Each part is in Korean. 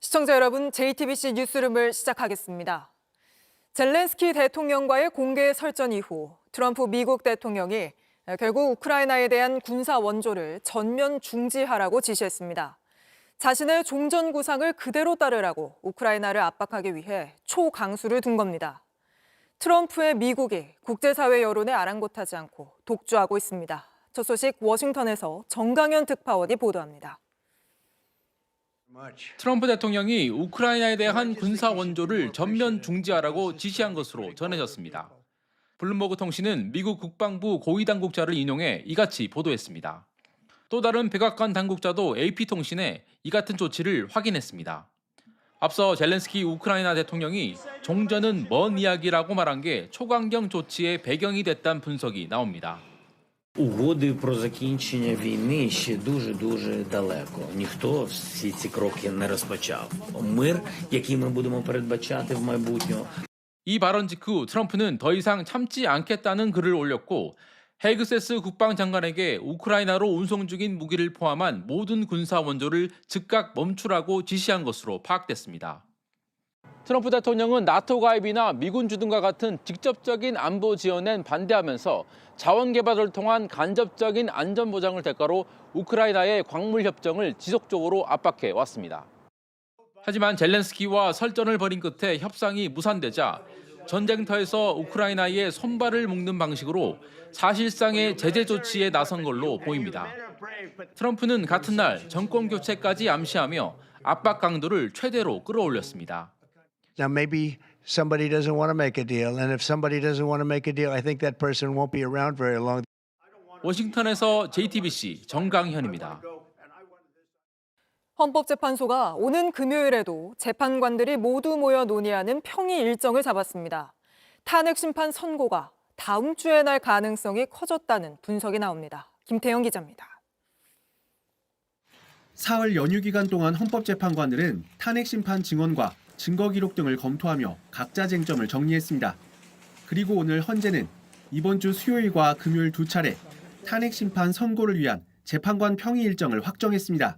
시청자 여러분, JTBC 뉴스룸을 시작하겠습니다. 젤렌스키 대통령과의 공개 설전 이후 트럼프 미국 대통령이 결국 우크라이나에 대한 군사 원조를 전면 중지하라고 지시했습니다. 자신의 종전 구상을 그대로 따르라고 우크라이나를 압박하기 위해 초강수를 둔 겁니다. 트럼프의 미국이 국제사회 여론에 아랑곳하지 않고 독주하고 있습니다. 첫 소식 워싱턴에서 정강현 특파원이 보도합니다. 트럼프 대통령이 우크라이나에 대한 군사 원조를 전면 중지하라고 지시한 것으로 전해졌습니다. 블룸버그 통신은 미국 국방부 고위 당국자를 인용해 이같이 보도했습니다. 또 다른 백악관 당국자도 AP통신에 이 같은 조치를 확인했습니다. 앞서 젤렌스키 우크라이나 대통령이 종전은 먼 이야기라고 말한 게 초강경 조치의 배경이 됐다는 분석이 나옵니다. Угоди про закінчення війни ще дуже далеко. Ніхто всі ці кроки не розпочав. Мир, який ми будемо передбачати в майбутньому. 이 발언 직후 트럼프는 더 이상 참지 않겠다는 글을 올렸고 헤그세스 국방장관에게 우크라이나로 운송 중인 무기를 포함한 모든 군사 원조를 즉각 멈추라고 지시한 것으로 파악됐습니다. 트럼프 대통령은 나토 가입이나 미군 주둔과 같은 직접적인 안보 지원엔 반대하면서 자원 개발을 통한 간접적인 안전 보장을 대가로 우크라이나의 광물 협정을 지속적으로 압박해 왔습니다. 하지만 젤렌스키와 설전을 벌인 끝에 협상이 무산되자 전쟁터에서 우크라이나의 손발을 묶는 방식으로 사실상의 제재 조치에 나선 걸로 보입니다. 트럼프는 같은 날 정권 교체까지 암시하며 압박 강도를 최대로 끌어올렸습니다. Now, maybe somebody doesn't want to make a deal, and if somebody doesn't want to make a deal, I think that person won't be around very long. 워싱턴에서 JTBC 정강현입니다. 헌법재판소가 오는 금요일에도 재판관들이 모두 모여 논의하는 평의 일정을 잡았습니다. 탄핵 심판 선고가 다음 주에 날 가능성이 커졌다는 분석이 나옵니다. 김태영 기자입니다. 사흘 연휴 기간 동안 헌법재판관들은 탄핵 심판 증언과 증거 기록 등을 검토하며 각자 쟁점을 정리했습니다. 그리고 오늘 헌재는 이번 주 수요일과 금요일 두 차례 탄핵 심판 선고를 위한 재판관 평의 일정을 확정했습니다.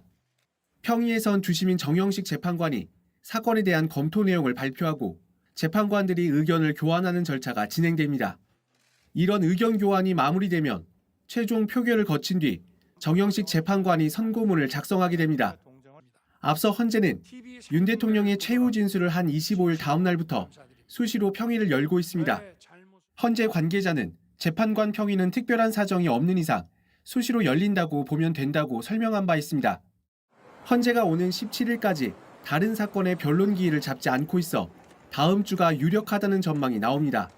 평의에선 주심인 정영식 재판관이 사건에 대한 검토 내용을 발표하고 재판관들이 의견을 교환하는 절차가 진행됩니다. 이런 의견 교환이 마무리되면 최종 표결을 거친 뒤 정영식 재판관이 선고문을 작성하게 됩니다. 앞서 헌재는 윤 대통령의 최후 진술을 한 25일 다음 날부터 수시로 평의를 열고 있습니다. 헌재 관계자는 재판관 평의는 특별한 사정이 없는 이상 수시로 열린다고 보면 된다고 설명한 바 있습니다. 헌재가 오는 17일까지 다른 사건의 변론 기일을 잡지 않고 있어 다음 주가 유력하다는 전망이 나옵니다.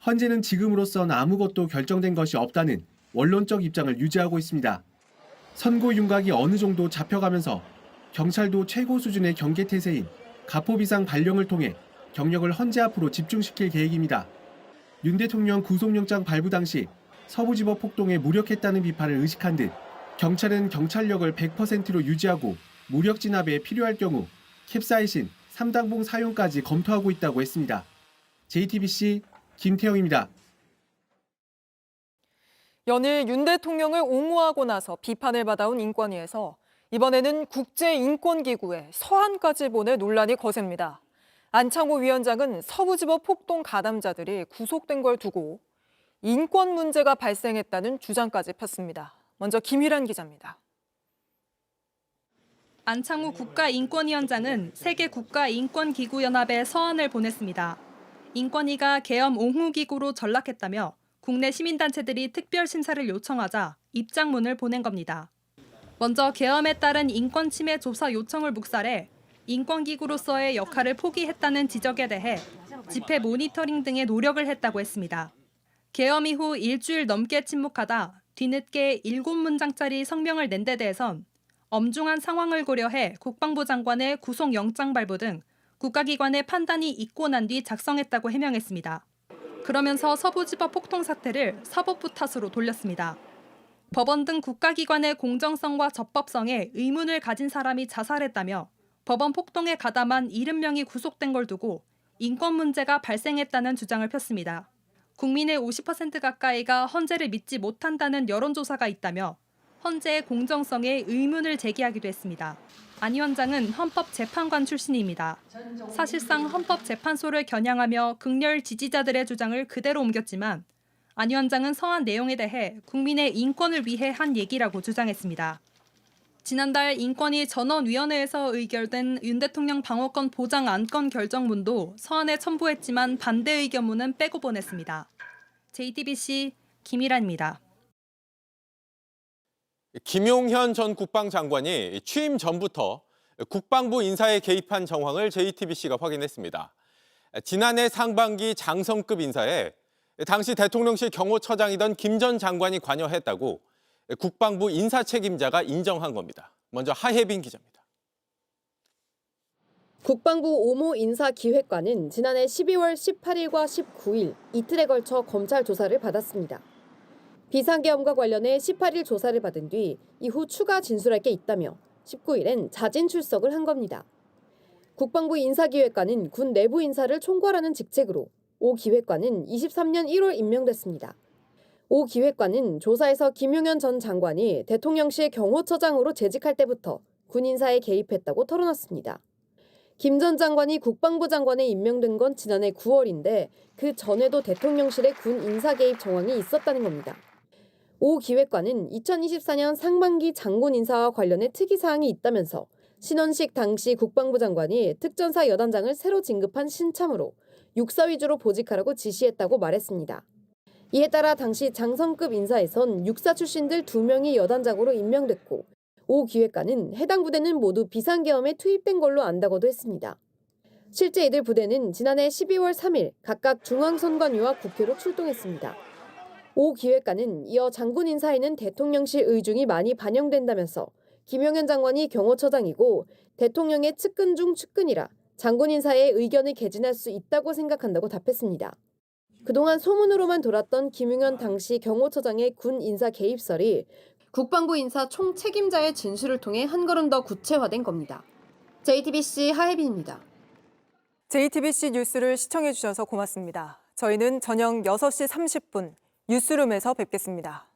헌재는 지금으로선 아무것도 결정된 것이 없다는 원론적 입장을 유지하고 있습니다. 선고 윤곽이 어느 정도 잡혀가면서 경찰도 최고 수준의 경계태세인 가포비상 발령을 통해 경력을 헌재 앞으로 집중시킬 계획입니다. 윤 대통령 구속영장 발부 당시 서부지법 폭동에 무력했다는 비판을 의식한 듯 경찰은 경찰력을 100%로 유지하고 무력 진압에 필요할 경우 캡사이신 3단봉 사용까지 검토하고 있다고 했습니다. JTBC 김태영입니다. 연일 윤 대통령을 옹호하고 나서 비판을 받아온 인권위에서 이번에는 국제인권기구에 서한까지 보내 논란이 거셉니다. 안창호 위원장은 서부지법 폭동 가담자들이 구속된 걸 두고 인권 문제가 발생했다는 주장까지 폈습니다. 먼저 김희란 기자입니다. 안창호 국가인권위원장은 세계국가인권기구연합에 서한을 보냈습니다. 인권위가 계엄 옹호기구로 전락했다며 국내 시민단체들이 특별심사를 요청하자 입장문을 보낸 겁니다. 먼저 계엄에 따른 인권 침해 조사 요청을 묵살해 인권기구로서의 역할을 포기했다는 지적에 대해 집회 모니터링 등의 노력을 했다고 했습니다. 계엄 이후 일주일 넘게 침묵하다 뒤늦게 7문장짜리 성명을 낸 데 대해선 엄중한 상황을 고려해 국방부 장관의 구속영장 발부 등 국가기관의 판단이 있고 난 뒤 작성했다고 해명했습니다. 그러면서 서부지법 폭동 사태를 사법부 탓으로 돌렸습니다. 법원 등 국가기관의 공정성과 적법성에 의문을 가진 사람이 자살했다며 법원 폭동에 가담한 70명이 구속된 걸 두고 인권 문제가 발생했다는 주장을 폈습니다. 국민의 50% 가까이가 헌재를 믿지 못한다는 여론조사가 있다며 헌재의 공정성에 의문을 제기하기도 했습니다. 안 위원장은 헌법재판관 출신입니다. 사실상 헌법재판소를 겨냥하며 극렬 지지자들의 주장을 그대로 옮겼지만 안 위원장은 서한 내용에 대해 국민의 인권을 위해 한 얘기라고 주장했습니다. 지난달 인권위 전원위원회에서 의결된 윤 대통령 방어권 보장 안건 결정문도 서한에 첨부했지만 반대 의견문은 빼고 보냈습니다. JTBC 김일환입니다. 김용현 전 국방장관이 취임 전부터 국방부 인사에 개입한 정황을 JTBC가 확인했습니다. 지난해 상반기 장성급 인사에 당시 대통령실 경호처장이던 김 전 장관이 관여했다고 국방부 인사 책임자가 인정한 겁니다. 먼저 하혜빈 기자입니다. 국방부 오모 인사기획관은 지난해 12월 18일과 19일 이틀에 걸쳐 검찰 조사를 받았습니다. 비상계엄과 관련해 18일 조사를 받은 뒤 이후 추가 진술할 게 있다며 19일엔 자진 출석을 한 겁니다. 국방부 인사기획관은 군 내부 인사를 총괄하는 직책으로 오 기획관은 23년 1월 임명됐습니다. 오 기획관은 조사에서 김용현 전 장관이 대통령실 경호처장으로 재직할 때부터 군 인사에 개입했다고 털어놨습니다. 김 전 장관이 국방부 장관에 임명된 건 지난해 9월인데 그 전에도 대통령실의 군 인사 개입 정황이 있었다는 겁니다. 오 기획관은 2024년 상반기 장군 인사와 관련해 특이사항이 있다면서 신원식 당시 국방부 장관이 특전사 여단장을 새로 진급한 신참으로 육사 위주로 보직하라고 지시했다고 말했습니다. 이에 따라 당시 장성급 인사에선 육사 출신들 2명이 여단장으로 임명됐고 오 기획관은 해당 부대는 모두 비상계엄에 투입된 걸로 안다고도 했습니다. 실제 이들 부대는 지난해 12월 3일 각각 중앙선관위와 국회로 출동했습니다. 오 기획관은 이어 장군 인사에는 대통령실 의중이 많이 반영된다면서 김용현 장관이 경호처장이고 대통령의 측근 중 측근이라 장군 인사의 의견을 개진할 수 있다고 생각한다고 답했습니다. 그동안 소문으로만 돌았던 김용현 당시 경호처장의 군 인사 개입설이 국방부 인사 총책임자의 진술을 통해 한 걸음 더 구체화된 겁니다. JTBC 하혜빈입니다. JTBC 뉴스를 시청해 주셔서 고맙습니다. 저희는 저녁 6시 30분 뉴스룸에서 뵙겠습니다.